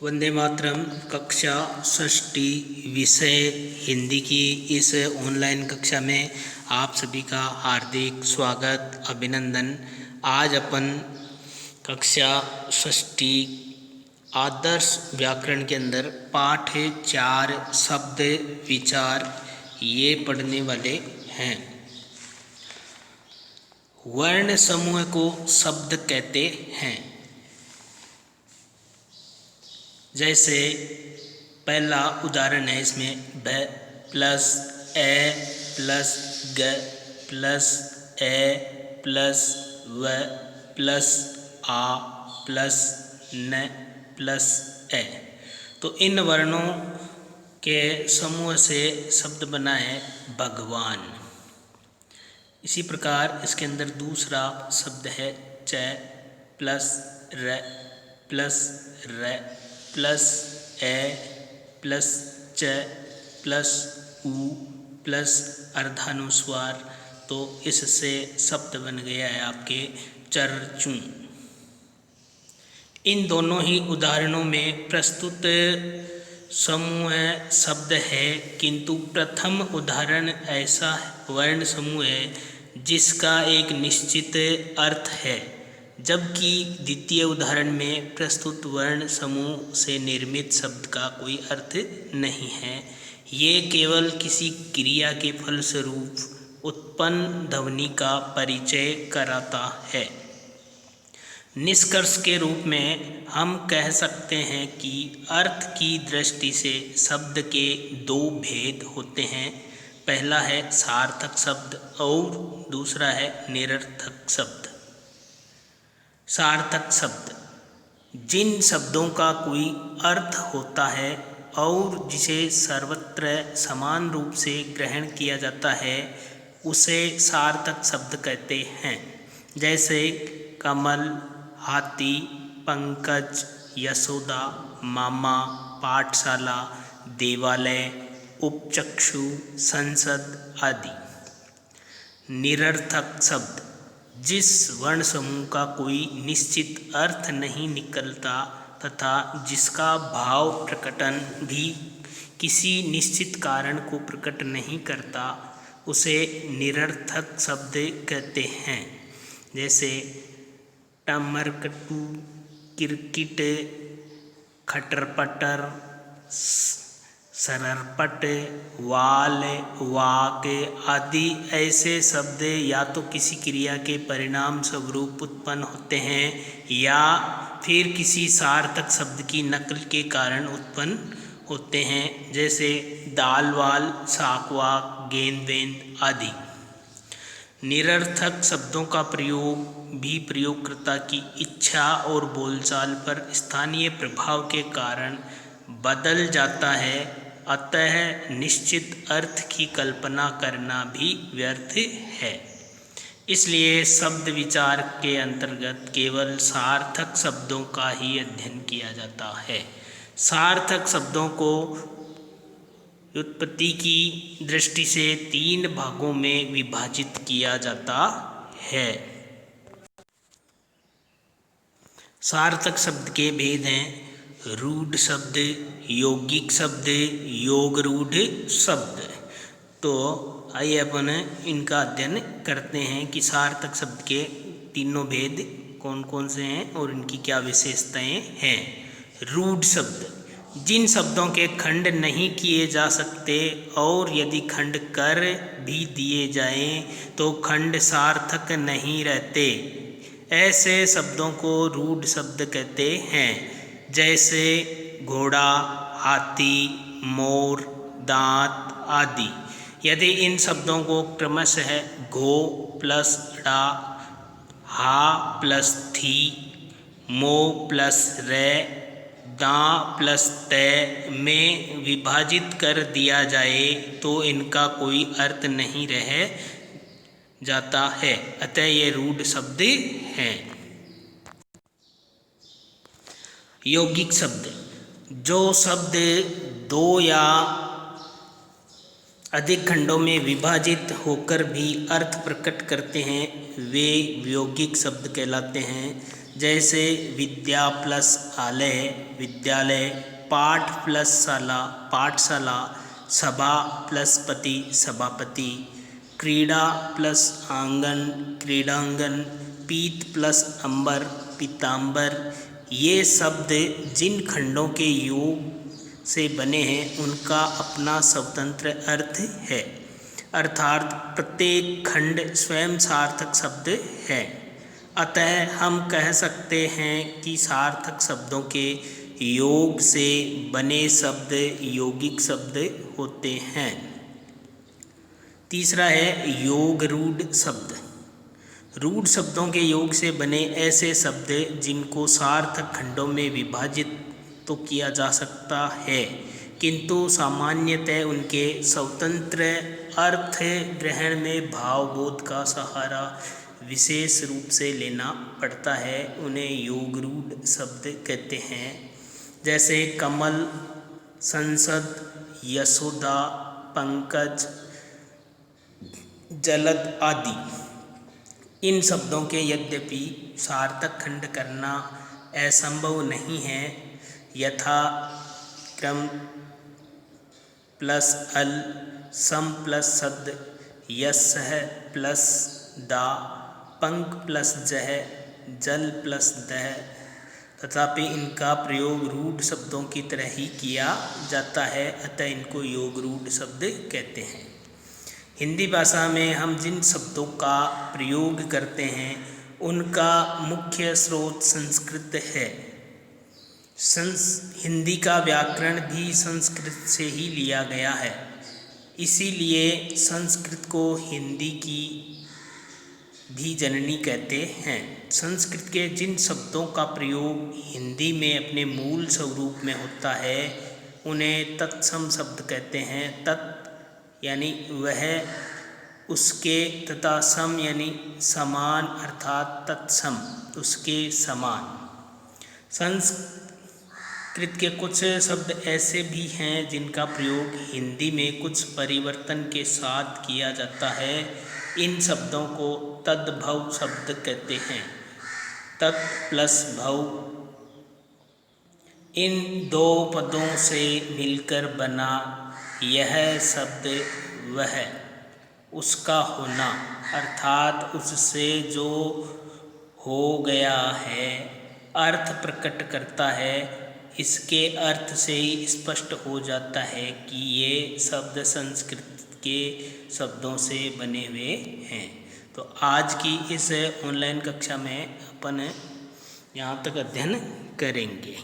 वंदे मातरम। कक्षा षष्ठी विषय हिंदी की इस ऑनलाइन कक्षा में आप सभी का हार्दिक स्वागत अभिनंदन। आज अपन कक्षा षष्ठी आदर्श व्याकरण के अंदर पाठ 4 शब्द विचार ये पढ़ने वाले हैं। वर्ण समूह को शब्द कहते हैं। जैसे पहला उदाहरण है, इसमें ब प्लस ए प्लस ग प्लस ए प्लस व प्लस आ प्लस न प्लस ए। तो इन वर्णों के समूह से शब्द बना है भगवान। इसी प्रकार इसके अंदर दूसरा शब्द है च प्लस र प्लस र प्लस ए प्लस च प्लस उ प्लस अर्धानुस्वार। तो इससे शब्द बन गया है आपके चरचू। इन दोनों ही उदाहरणों में प्रस्तुत समूह शब्द है, किंतु प्रथम उदाहरण ऐसा वर्ण समूह है जिसका एक निश्चित अर्थ है, जबकि द्वितीय उदाहरण में प्रस्तुत वर्ण समूह से निर्मित शब्द का कोई अर्थ नहीं है। ये केवल किसी क्रिया के फलस्वरूप उत्पन्न ध्वनि का परिचय कराता है। निष्कर्ष के रूप में हम कह सकते हैं कि अर्थ की दृष्टि से शब्द के दो भेद होते हैं। पहला है सार्थक शब्द और दूसरा है निरर्थक शब्द। सार्थक शब्द जिन शब्दों का कोई अर्थ होता है और जिसे सर्वत्र समान रूप से ग्रहण किया जाता है, उसे सार्थक शब्द कहते हैं। जैसे कमल, हाथी, पंकज, यशोदा, मामा, पाठशाला, देवालय, उपचक्षु, संसद आदि। निरर्थक शब्द जिस वर्ण समूह का कोई निश्चित अर्थ नहीं निकलता तथा जिसका भाव प्रकटन भी किसी निश्चित कारण को प्रकट नहीं करता, उसे निरर्थक शब्द कहते हैं। जैसे टमरकटू, किरकिट, खटरपटर, सररपट, वाल, वाक आदि ऐसे शब्द या तो किसी क्रिया के परिणाम स्वरूप उत्पन्न होते हैं या फिर किसी सार्थक शब्द की नकल के कारण उत्पन्न होते हैं। जैसे दाल वाल, साकवाक, गेंद वेंद आदि। निरर्थक शब्दों का प्रयोग भी प्रयोगकर्ता की इच्छा और बोलचाल पर स्थानीय प्रभाव के कारण बदल जाता है, अतः निश्चित अर्थ की कल्पना करना भी व्यर्थ है। इसलिए शब्द विचार के अंतर्गत केवल सार्थक शब्दों का ही अध्ययन किया जाता है। सार्थक शब्दों को व्युत्पत्ति की दृष्टि से 3 भागों में विभाजित किया जाता है। सार्थक शब्द के भेद हैं रूढ़ शब्द, यौगिक शब्द, योग रूढ़ शब्द। तो आइए अपन इनका अध्ययन करते हैं कि सार्थक शब्द के तीनों भेद कौन कौन से हैं और इनकी क्या विशेषताएं हैं। रूढ़ शब्द जिन शब्दों के खंड नहीं किए जा सकते और यदि खंड कर भी दिए जाएं तो खंड सार्थक नहीं रहते, ऐसे शब्दों को रूढ़ शब्द कहते हैं। जैसे घोड़ा, हाथी, मोर, दांत आदि। यदि इन शब्दों को क्रमशः घो प्लस ड़ा, हा प्लस थी, मो प्लस रे, दां प्लस तय में विभाजित कर दिया जाए तो इनका कोई अर्थ नहीं रह जाता है, अतः ये रूढ़ शब्द हैं। यौगिक शब्द जो शब्द 2 या अधिक खंडों में विभाजित होकर भी अर्थ प्रकट करते हैं, वे यौगिक शब्द कहलाते हैं। जैसे विद्या प्लस आलय विद्यालय, पाठ प्लस शाला पाठशाला, सभा प्लस पति सभापति, क्रीड़ा प्लस आंगन क्रीडांगन, पीत प्लस अंबर पीतांबर। ये शब्द जिन खंडों के योग से बने हैं उनका अपना स्वतंत्र अर्थ है, अर्थात प्रत्येक खंड स्वयं सार्थक शब्द है। अतः हम कह सकते हैं कि सार्थक शब्दों के योग से बने शब्द यौगिक शब्द होते हैं। तीसरा है योग रूढ़ शब्द। रूढ़ शब्दों के योग से बने ऐसे शब्द जिनको सार्थक खंडों में विभाजित तो किया जा सकता है, किंतु सामान्यतः उनके स्वतंत्र अर्थ ग्रहण में भावबोध का सहारा विशेष रूप से लेना पड़ता है, उन्हें योग रूढ़ शब्द कहते हैं। जैसे कमल, संसद, यशोदा, पंकज, जलद आदि। इन शब्दों के यद्यपि सार्थक खंड करना असंभव नहीं है, यथा क्रम प्लस अल, सम प्लस सद, यस्ह प्लस दा, पंक प्लस जह, जल प्लस दह, तथापि इनका प्रयोग रूढ़ शब्दों की तरह ही किया जाता है, अतः इनको योग रूढ़ शब्द कहते हैं। हिंदी भाषा में हम जिन शब्दों का प्रयोग करते हैं उनका मुख्य स्रोत संस्कृत है। हिंदी का व्याकरण भी संस्कृत से ही लिया गया है, इसीलिए संस्कृत को हिंदी की भी जननी कहते हैं। संस्कृत के जिन शब्दों का प्रयोग हिंदी में अपने मूल स्वरूप में होता है उन्हें तत्सम शब्द कहते हैं। तत् यानी वह, उसके, तथा सम यानी समान, अर्थात तत्सम उसके समान। संस्कृत के कुछ शब्द ऐसे भी हैं जिनका प्रयोग हिंदी में कुछ परिवर्तन के साथ किया जाता है। इन शब्दों को तद्भव शब्द कहते हैं। तत् प्लस भव, इन दो पदों से मिलकर बना यह शब्द वह, उसका होना, अर्थात उससे जो हो गया है अर्थ प्रकट करता है। इसके अर्थ से ही स्पष्ट हो जाता है कि ये शब्द संस्कृत के शब्दों से बने हुए हैं। तो आज की इस ऑनलाइन कक्षा में अपन यहाँ तक अध्ययन करेंगे।